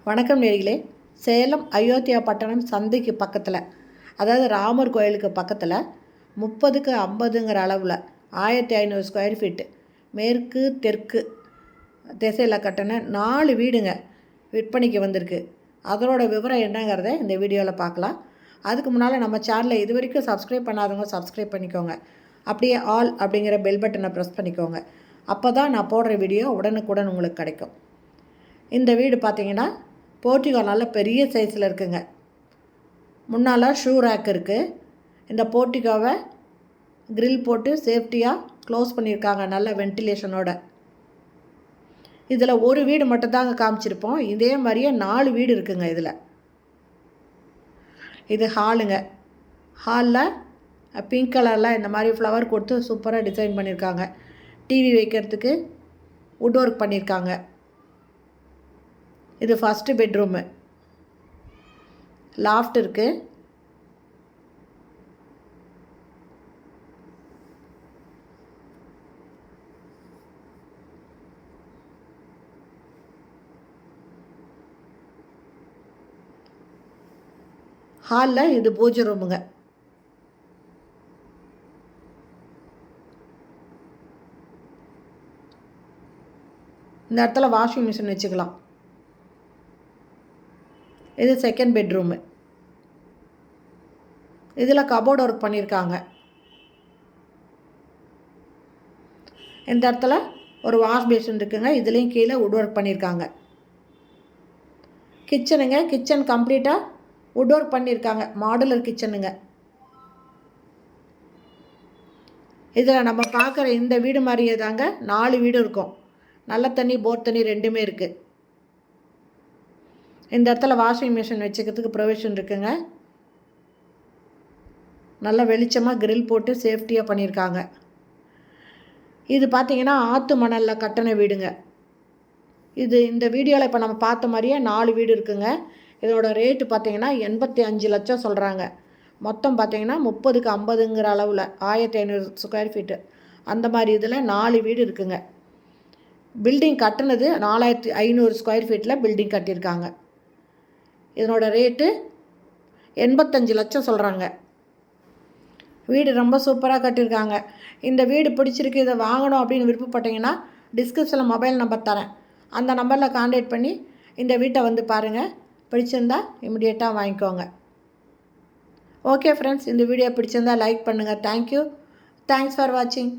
வணக்கம் நேயர்களே. சேலம் அயோத்தியா பட்டணம் சந்தைக்கு பக்கத்தில், அதாவது ராமர் கோயிலுக்கு பக்கத்தில் 30க்கு 50ங்கிற அளவில் 1500 ஸ்கொயர் ஃபீட்டு மேற்கு தெற்கு திசையில் கட்டின 4 வீடுங்க விற்பனைக்கு வந்திருக்கு. அதனோட விவரம் என்னங்கிறத இந்த வீடியோவில் பார்க்கலாம். அதுக்கு முன்னால் நம்ம சேனலை இது வரைக்கும் சப்ஸ்கிரைப் பண்ணாதவங்க சப்ஸ்கிரைப் பண்ணிக்கோங்க. அப்படியே ஆல் அப்படிங்கிற பெல் பட்டனை ப்ரெஸ் பண்ணிக்கோங்க. அப்போ தான் நான் போடுற வீடியோ உடனுக்குடன் உங்களுக்கு கிடைக்கும். இந்த வீடு பார்த்திங்கன்னா போர்ட்டிகோ நல்ல பெரிய சைஸில் இருக்குங்க. முன்னால் ஷூ ரேக் இருக்குது. இந்த போர்ட்டிகோவை கிரில் போட்டு சேஃப்டியாக க்ளோஸ் பண்ணியிருக்காங்க, நல்ல வென்டிலேஷனோட. இதில் ஒரு வீடு மட்டும்தாங்க காமிச்சிருப்போம். இதே மாதிரியே 4 வீடு இருக்குங்க. இதில் இது ஹாலுங்க. ஹாலில் பிங்க் கலரில் இந்த மாதிரி ஃப்ளவர் கொடுத்து சூப்பராக டிசைன் பண்ணியிருக்காங்க. டிவி வைக்கிறதுக்கு வுட் ஒர்க் பண்ணியிருக்காங்க. இது ஃபஸ்ட்டு பெட்ரூமு. லாஃப்ட் இருக்குது. ஹாலில் இது பூஜை ரூமுங்க. இந்த இடத்துல வாஷிங் மிஷின் வச்சுக்கலாம். இது செகண்ட் பெட்ரூமு. இதில் கபோர்ட் ஒர்க் பண்ணியிருக்காங்க. இந்த இடத்துல ஒரு வாஷ் பேஷன் இருக்குங்க. இதுலேயும் கீழே வுட் ஒர்க் பண்ணியிருக்காங்க. கிச்சனுங்க. கிச்சன் கம்ப்ளீட்டாக வுட் ஒர்க் பண்ணியிருக்காங்க. மாடுலர் கிச்சனுங்க. இதில் நம்ம பார்க்குற இந்த வீடு மாதிரியே தாங்க 4 வீடு இருக்கும். நல்ல தண்ணி போர் தண்ணி ரெண்டுமே இருக்குது. இந்த இடத்துல வாஷிங் மிஷின் வச்சுக்கிறதுக்கு ப்ரொவிஷன் இருக்குங்க. நல்லா வெளிச்சமாக கிரில் போட்டு சேஃப்டியாக பண்ணியிருக்காங்க. இது பார்த்திங்கன்னா ஆற்று மணலில் கட்டின வீடுங்க. இந்த வீடியோவில் இப்போ நம்ம பார்த்த மாதிரியே 4 வீடு இருக்குங்க. இதோட ரேட்டு பார்த்திங்கன்னா 85 லட்சம் சொல்கிறாங்க. மொத்தம் பார்த்திங்கன்னா 30க்கு 50ங்கிற அளவில் 1500 ஸ்கொயர் ஃபீட்டு அந்த மாதிரி இதில் 4 வீடு இருக்குங்க. பில்டிங் கட்டினது 4500 ஸ்கொயர் ஃபீட்டில் பில்டிங் கட்டியிருக்காங்க. இதனோட ரேட்டு 85 லட்சம் சொல்கிறாங்க. வீடு ரொம்ப சூப்பராக கட்டியிருக்காங்க. இந்த வீடு பிடிச்சிருக்கு, இதை வாங்கணும் அப்படின்னு விருப்பப்பட்டீங்கன்னா டிஸ்கிரிப்ஷனில் மொபைல் நம்பர் தரேன். அந்த நம்பரில் கான்டாக்ட் பண்ணி இந்த வீட்டை வந்து பாருங்கள். பிடிச்சிருந்தால் இமிடியேட்டாக வாங்கிக்கோங்க. ஓகே ஃப்ரெண்ட்ஸ், இந்த வீடியோ பிடிச்சிருந்தால் லைக் பண்ணுங்கள். தேங்க்யூ. தேங்க்ஸ் ஃபார் வாட்சிங்.